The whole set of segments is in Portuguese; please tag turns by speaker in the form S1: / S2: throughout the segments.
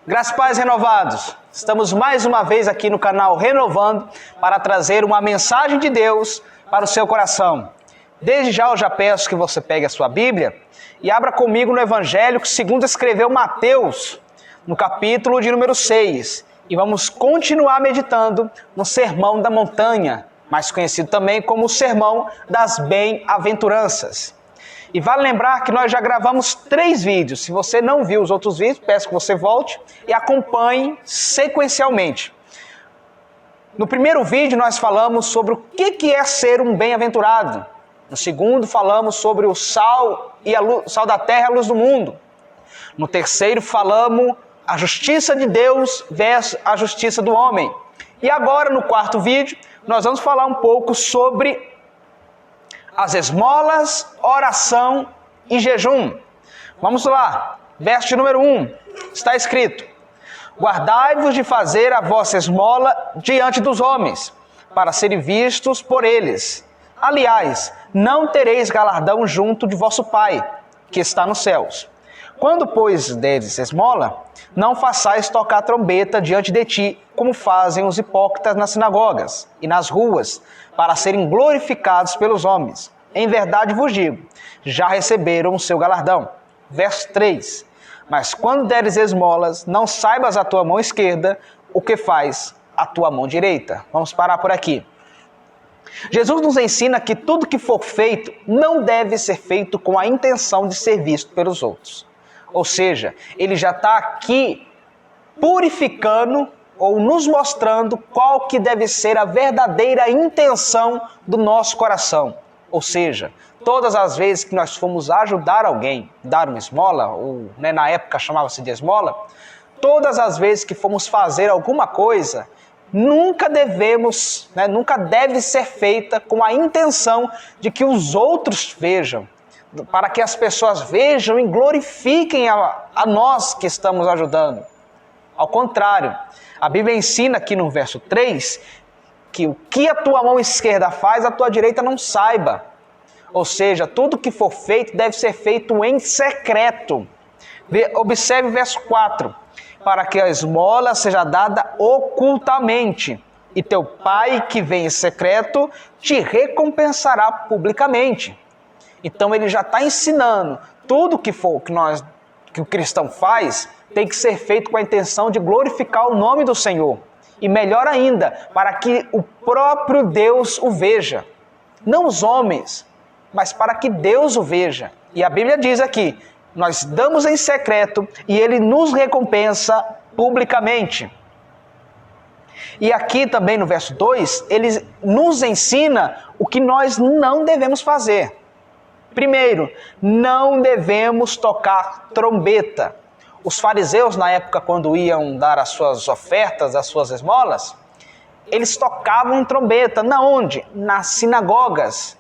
S1: Graças e paz renovados. Estamos mais uma vez aqui no canal Renovando para trazer uma mensagem de Deus para o seu coração. Desde já eu já peço que você pegue a sua Bíblia e abra comigo no Evangelho que segundo escreveu Mateus, no capítulo de número 6. E vamos continuar meditando no Sermão da Montanha, mais conhecido também como o Sermão das Bem-aventuranças. E vale lembrar que nós já gravamos 3 vídeos. Se você não viu os outros vídeos, peço que você volte e acompanhe sequencialmente. No primeiro vídeo nós falamos sobre o que é ser um bem-aventurado. No segundo falamos sobre o sal e a luz, sal da terra e a luz do mundo. No terceiro falamos a justiça de Deus versus a justiça do homem. E agora no quarto vídeo nós vamos falar um pouco sobre as esmolas, oração e jejum. Vamos lá, verso de número 1, está escrito: guardai-vos de fazer a vossa esmola diante dos homens, para serem vistos por eles. Aliás, não tereis galardão junto de vosso Pai, que está nos céus. Quando, pois, deres esmola, não façais tocar trombeta diante de ti, como fazem os hipócritas nas sinagogas e nas ruas, para serem glorificados pelos homens. Em verdade vos digo, já receberam o seu galardão. Verso 3. Mas quando deres esmolas, não saibas a tua mão esquerda o que faz a tua mão direita. Vamos parar por aqui. Jesus nos ensina que tudo que for feito não deve ser feito com a intenção de ser visto pelos outros. Ou seja, ele já está aqui purificando ou nos mostrando qual que deve ser a verdadeira intenção do nosso coração. Ou seja, todas as vezes que nós fomos ajudar alguém, dar uma esmola, ou na época chamava-se de esmola, todas as vezes que fomos fazer alguma coisa, nunca deve ser feita com a intenção de que os outros vejam, para que as pessoas vejam e glorifiquem a nós que estamos ajudando. Ao contrário, a Bíblia ensina aqui no verso 3 que o que a tua mão esquerda faz, a tua direita não saiba. Ou seja, tudo que for feito deve ser feito em secreto. Observe o verso 4. Para que a esmola seja dada ocultamente, e teu Pai que vem em secreto te recompensará publicamente. Então ele já está ensinando, tudo que o cristão faz tem que ser feito com a intenção de glorificar o nome do Senhor. E melhor ainda, para que o próprio Deus o veja. Não os homens, mas para que Deus o veja. E a Bíblia diz aqui, nós damos em secreto e ele nos recompensa publicamente. E aqui também no verso 2, ele nos ensina o que nós não devemos fazer. Primeiro, não devemos tocar trombeta. Os fariseus, na época, quando iam dar as suas ofertas, as suas esmolas, eles tocavam trombeta. Na onde? Nas sinagogas.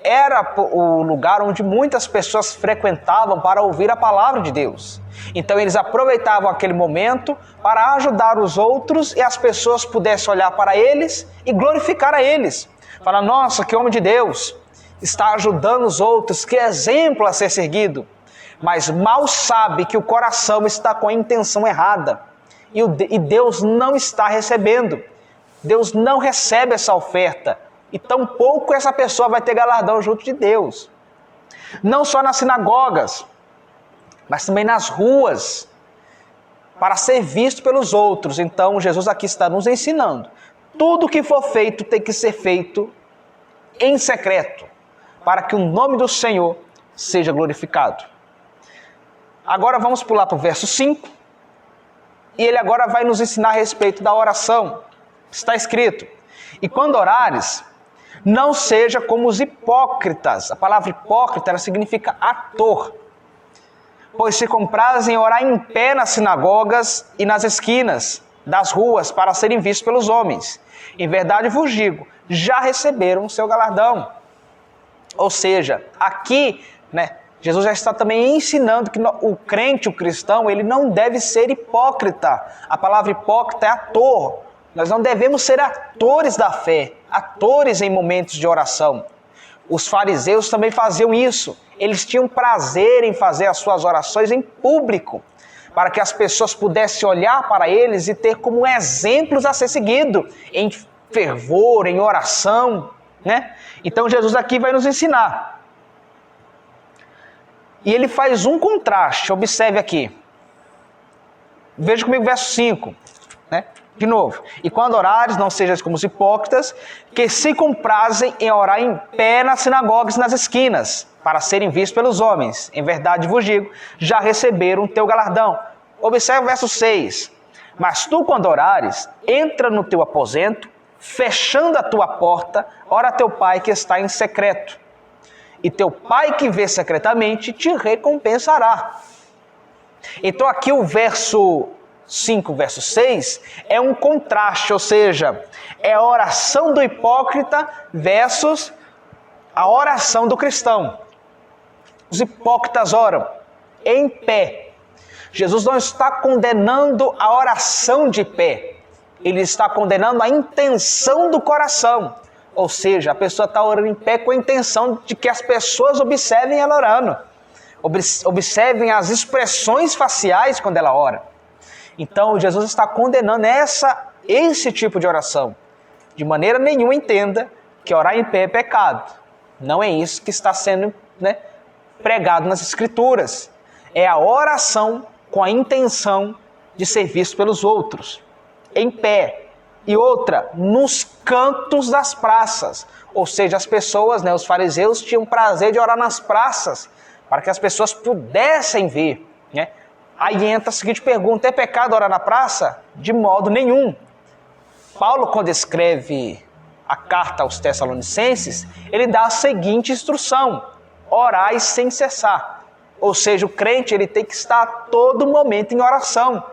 S1: Era o lugar onde muitas pessoas frequentavam para ouvir a palavra de Deus. Então eles aproveitavam aquele momento para ajudar os outros e as pessoas pudessem olhar para eles e glorificar a eles. Falar, nossa, que homem de Deus, está ajudando os outros, que exemplo a ser seguido. Mas mal sabe que o coração está com a intenção errada. E Deus não está recebendo. Deus não recebe essa oferta. E tampouco essa pessoa vai ter galardão junto de Deus. Não só nas sinagogas, mas também nas ruas, para ser visto pelos outros. Então Jesus aqui está nos ensinando. Tudo que for feito tem que ser feito em secreto, para que o nome do Senhor seja glorificado. Agora vamos pular para o verso 5. E ele agora vai nos ensinar a respeito da oração. Está escrito: e quando orares, não seja como os hipócritas. A palavra hipócrita ela significa ator. Pois se comprazem orar em pé nas sinagogas e nas esquinas das ruas para serem vistos pelos homens. Em verdade vos digo, já receberam o seu galardão. Ou seja, aqui, Jesus já está também ensinando que o crente, o cristão, ele não deve ser hipócrita. A palavra hipócrita é ator. Nós não devemos ser atores da fé, atores em momentos de oração. Os fariseus também faziam isso. Eles tinham prazer em fazer as suas orações em público. para que as pessoas pudessem olhar para eles e ter como exemplos a ser seguido, em fervor, em oração, né? Então Jesus aqui vai nos ensinar. E ele faz um contraste, observe aqui. Veja comigo o verso 5, né? De novo. E quando orares, não sejais como os hipócritas, que se comprazem em orar em pé nas sinagogas e nas esquinas, para serem vistos pelos homens. Em verdade vos digo, já receberam o teu galardão. Observe o verso 6. Mas tu, quando orares, entra no teu aposento, fechando a tua porta, ora a teu pai que está em secreto. E teu pai que vê secretamente te recompensará. Então aqui o verso 5, verso 6, é um contraste, ou seja, é a oração do hipócrita versus a oração do cristão. Os hipócritas oram em pé. Jesus não está condenando a oração de pé. Ele está condenando a intenção do coração. Ou seja, a pessoa está orando em pé com a intenção de que as pessoas observem ela orando. Observem as expressões faciais quando ela ora. Então, Jesus está condenando esse tipo de oração. De maneira nenhuma entenda que orar em pé é pecado. Não é isso que está sendo, pregado nas Escrituras. É a oração com a intenção de ser visto pelos outros. Em pé. E outra, nos cantos das praças. Ou seja, as pessoas, os fariseus, tinham prazer de orar nas praças, para que as pessoas pudessem ver. Aí entra a seguinte pergunta: é pecado orar na praça? De modo nenhum. Paulo, quando escreve a carta aos Tessalonicenses, ele dá a seguinte instrução: orai sem cessar. Ou seja, o crente ele tem que estar a todo momento em oração.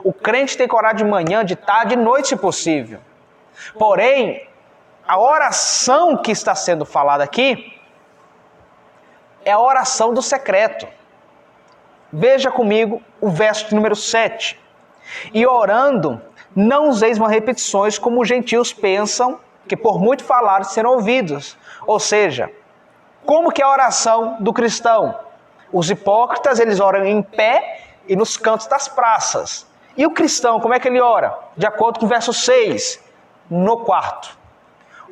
S1: O crente tem que orar de manhã, de tarde, de noite, se possível. Porém, a oração que está sendo falada aqui é a oração do secreto. Veja comigo o verso número 7. E orando, não useis repetições como os gentios pensam, que por muito falar serão ouvidos. Ou seja, como que é a oração do cristão? Os hipócritas, eles oram em pé e nos cantos das praças. E o cristão, como é que ele ora? De acordo com o verso 6, no quarto.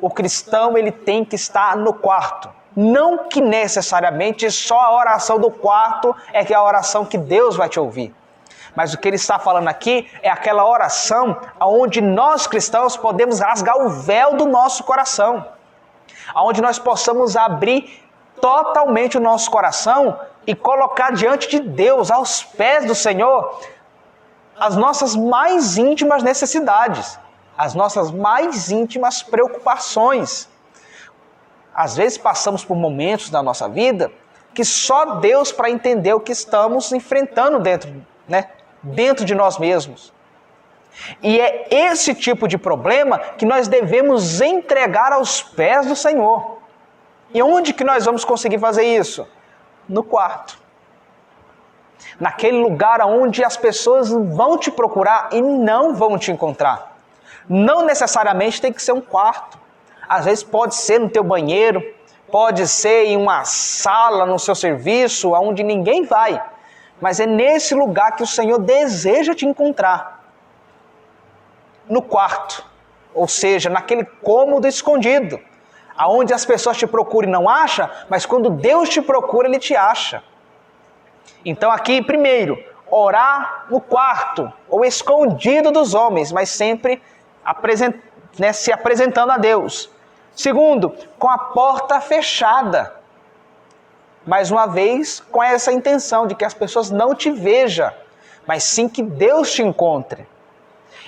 S1: O cristão, ele tem que estar no quarto. Não que necessariamente só a oração do quarto é que é a oração que Deus vai te ouvir. Mas o que ele está falando aqui é aquela oração onde nós cristãos podemos rasgar o véu do nosso coração. Onde nós possamos abrir totalmente o nosso coração e colocar diante de Deus, aos pés do Senhor, as nossas mais íntimas necessidades, as nossas mais íntimas preocupações. Às vezes passamos por momentos da nossa vida que só Deus para entender o que estamos enfrentando dentro de nós mesmos. E é esse tipo de problema que nós devemos entregar aos pés do Senhor. E onde que nós vamos conseguir fazer isso? No quarto. Naquele lugar onde as pessoas vão te procurar e não vão te encontrar. Não necessariamente tem que ser um quarto. Às vezes pode ser no teu banheiro, pode ser em uma sala no seu serviço, onde ninguém vai. Mas é nesse lugar que o Senhor deseja te encontrar. No quarto. Ou seja, naquele cômodo escondido. Aonde as pessoas te procuram e não acham, mas quando Deus te procura, Ele te acha. Então aqui, primeiro, orar no quarto, ou escondido dos homens, mas sempre se apresentando a Deus. Segundo, com a porta fechada. Mais uma vez, com essa intenção de que as pessoas não te vejam, mas sim que Deus te encontre.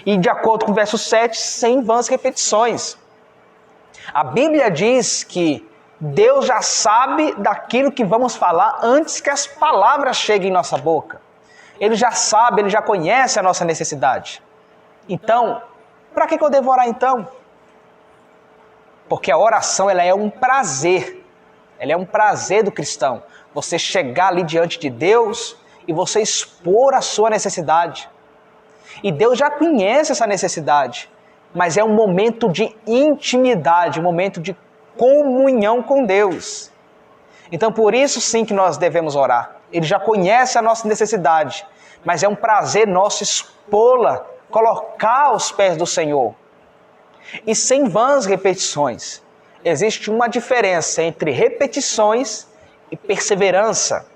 S1: E de acordo com o verso 7, sem vãs repetições. A Bíblia diz que Deus já sabe daquilo que vamos falar antes que as palavras cheguem em nossa boca. Ele já sabe, Ele já conhece a nossa necessidade. Então, para que eu devo orar então? Porque a oração ela é um prazer. Ela é um prazer do cristão. Você chegar ali diante de Deus e você expor a sua necessidade. E Deus já conhece essa necessidade. Mas é um momento de intimidade, um momento de comunhão com Deus. Então por isso sim que nós devemos orar. Ele já conhece a nossa necessidade, mas é um prazer nosso expô-la, colocar aos pés do Senhor. E sem vãs repetições. Existe uma diferença entre repetições e perseverança.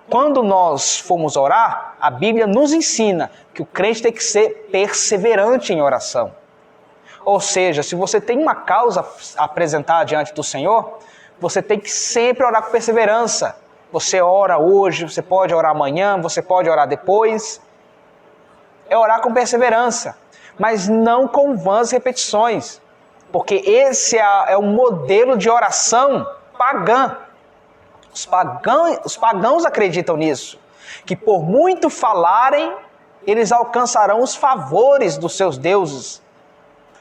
S1: Quando nós formos orar, a Bíblia nos ensina que o crente tem que ser perseverante em oração. Ou seja, se você tem uma causa a apresentar diante do Senhor, você tem que sempre orar com perseverança. Você ora hoje, você pode orar amanhã, você pode orar depois. É orar com perseverança, mas não com vãs repetições. Porque esse é um modelo de oração pagã. Os pagãos acreditam nisso, que por muito falarem, eles alcançarão os favores dos seus deuses.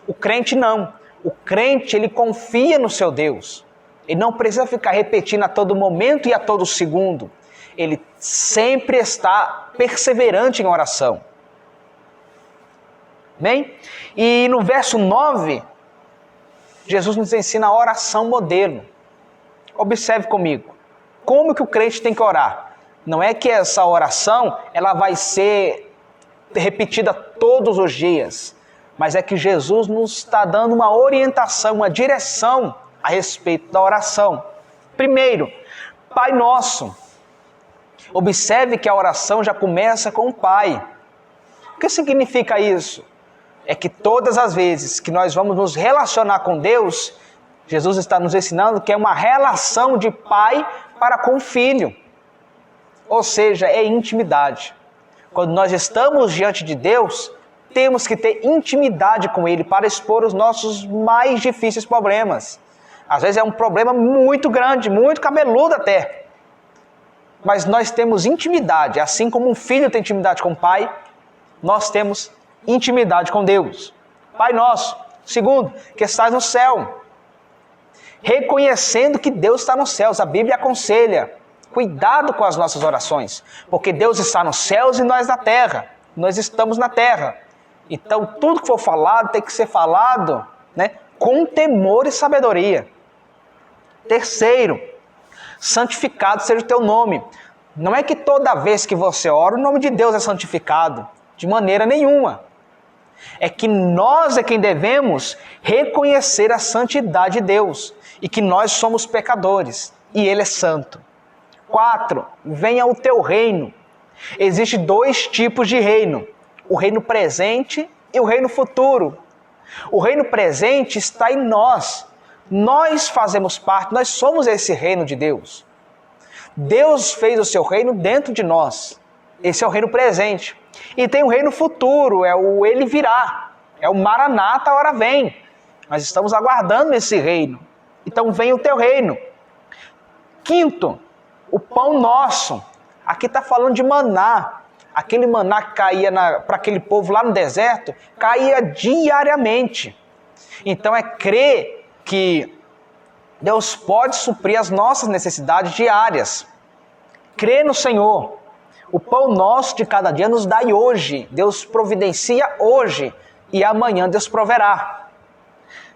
S1: O crente não. O crente, ele confia no seu Deus. Ele não precisa ficar repetindo a todo momento e a todo segundo. Ele sempre está perseverante em oração. Bem? E no verso 9, Jesus nos ensina a oração modelo. Observe comigo. Como que o crente tem que orar? Não é que essa oração ela vai ser repetida todos os dias, mas é que Jesus nos está dando uma orientação, uma direção a respeito da oração. Primeiro, Pai Nosso. Observe que a oração já começa com o Pai. O que significa isso? É que todas as vezes que nós vamos nos relacionar com Deus, Jesus está nos ensinando que é uma relação de pai para com o filho. Ou seja, é intimidade. Quando nós estamos diante de Deus, temos que ter intimidade com Ele para expor os nossos mais difíceis problemas. Às vezes é um problema muito grande, muito cabeludo até. Mas nós temos intimidade, assim como um filho tem intimidade com o pai, nós temos intimidade com Deus. Pai nosso. Segundo, que estás no céu. Reconhecendo que Deus está nos céus. A Bíblia aconselha, cuidado com as nossas orações, porque Deus está nos céus e nós na terra. Nós estamos na terra. Então, tudo que for falado tem que ser falado, com temor e sabedoria. Terceiro, santificado seja o teu nome. Não é que toda vez que você ora, o nome de Deus é santificado. De maneira nenhuma. É que nós é quem devemos reconhecer a santidade de Deus e que nós somos pecadores e Ele é santo. 4. Venha o teu reino. Existem 2 tipos de reino: o reino presente e o reino futuro. O reino presente está em nós. Nós fazemos parte, nós somos esse reino de Deus. Deus fez o seu reino dentro de nós. Esse é o reino presente. E tem o reino futuro, é o Ele virá. É o Maranata, a hora vem. Nós estamos aguardando esse reino. Então vem o teu reino. 5, o pão nosso. Aqui está falando de maná. Aquele maná que caía para aquele povo lá no deserto, caía diariamente. Então é crer que Deus pode suprir as nossas necessidades diárias. Crer no Senhor. O pão nosso de cada dia nos dai hoje. Deus providencia hoje e amanhã Deus proverá.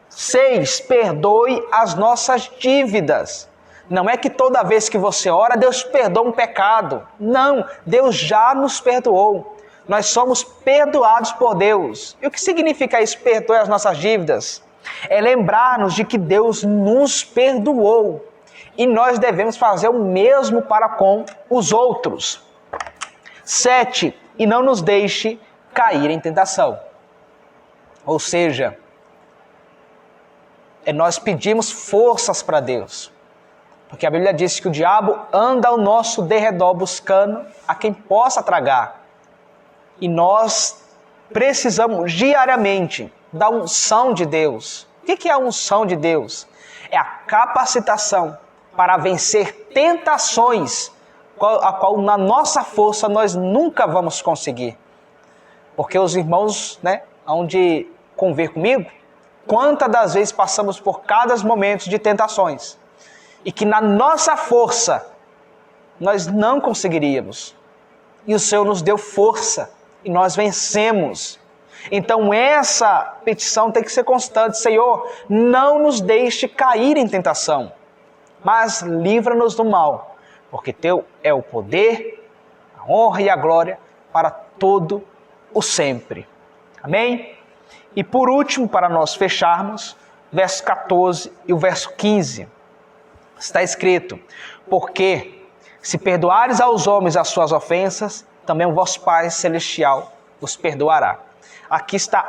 S1: 6, perdoe as nossas dívidas. Não é que toda vez que você ora, Deus perdoa um pecado. Não, Deus já nos perdoou. Nós somos perdoados por Deus. E o que significa isso, perdoe as nossas dívidas? É lembrar-nos de que Deus nos perdoou. E nós devemos fazer o mesmo para com os outros. 7, e não nos deixe cair em tentação. Ou seja, nós pedimos forças para Deus. Porque a Bíblia diz que o diabo anda ao nosso derredor buscando a quem possa tragar. E nós precisamos diariamente da unção de Deus. O que é a unção de Deus? É a capacitação para vencer tentações a qual na nossa força nós nunca vamos conseguir. Porque os irmãos, hão de conver comigo, quantas das vezes passamos por cada momento de tentações, e que na nossa força nós não conseguiríamos. E o Senhor nos deu força, e nós vencemos. Então essa petição tem que ser constante: Senhor, não nos deixe cair em tentação, mas livra-nos do mal. Porque teu é o poder, a honra e a glória para todo o sempre. Amém? E por último, para nós fecharmos, verso 14 e o verso 15. Está escrito: porque se perdoares aos homens as suas ofensas, também o vosso Pai Celestial vos perdoará. Aqui está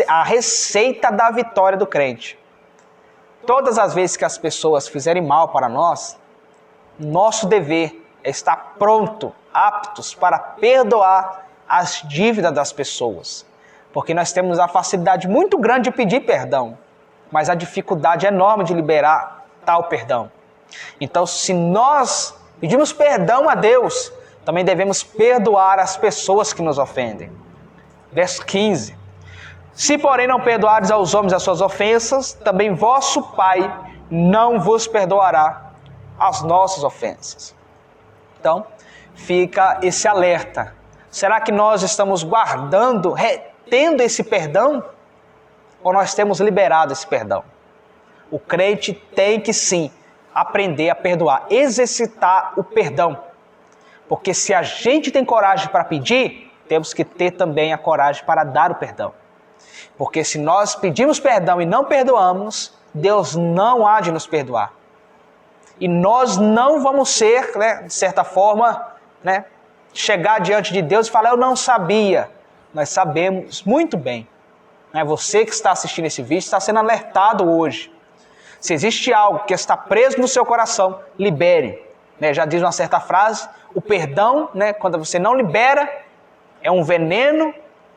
S1: a receita da vitória do crente. Todas as vezes que as pessoas fizerem mal para nós, nosso dever é estar pronto, aptos para perdoar as dívidas das pessoas. Porque nós temos a facilidade muito grande de pedir perdão, mas a dificuldade enorme de liberar tal perdão. Então, se nós pedimos perdão a Deus, também devemos perdoar as pessoas que nos ofendem. Verso 15. Se, porém, não perdoares aos homens as suas ofensas, também vosso Pai não vos perdoará as nossas ofensas. Então, fica esse alerta. Será que nós estamos guardando, retendo esse perdão? Ou nós temos liberado esse perdão? O crente tem que sim aprender a perdoar, exercitar o perdão. Porque se a gente tem coragem para pedir, temos que ter também a coragem para dar o perdão. Porque se nós pedimos perdão e não perdoamos, Deus não há de nos perdoar. E nós não vamos ser, de certa forma, chegar diante de Deus e falar: eu não sabia. Nós sabemos muito bem. Você que está assistindo esse vídeo está sendo alertado hoje. Se existe algo que está preso no seu coração, libere. Já diz uma certa frase: o perdão, quando você não libera, é um veneno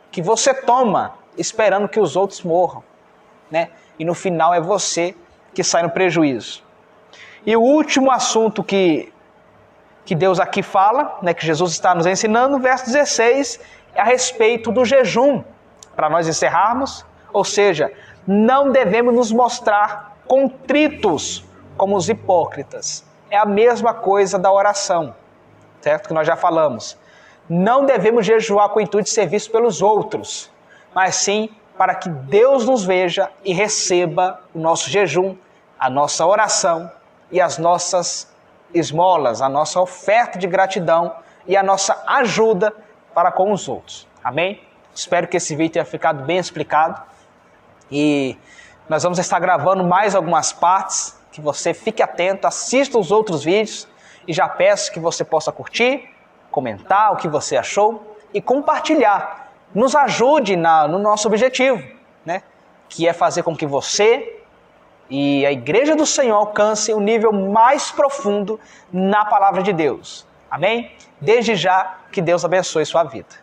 S1: que você toma, esperando que os outros morram. E no final é você que sai no prejuízo. E o último assunto que Deus aqui fala, que Jesus está nos ensinando, no verso 16, é a respeito do jejum. Para nós encerrarmos, ou seja, não devemos nos mostrar contritos como os hipócritas. É a mesma coisa da oração, certo? Que nós já falamos. Não devemos jejuar com o intuito de ser vistos pelos outros, mas sim para que Deus nos veja e receba o nosso jejum, a nossa oração e as nossas esmolas, a nossa oferta de gratidão e a nossa ajuda para com os outros. Amém? Espero que esse vídeo tenha ficado bem explicado. E nós vamos estar gravando mais algumas partes, que você fique atento, assista os outros vídeos e já peço que você possa curtir, comentar o que você achou e compartilhar. Nos ajude no nosso objetivo, que é fazer com que você e a Igreja do Senhor alcancem um nível mais profundo na Palavra de Deus. Amém? Desde já, que Deus abençoe sua vida.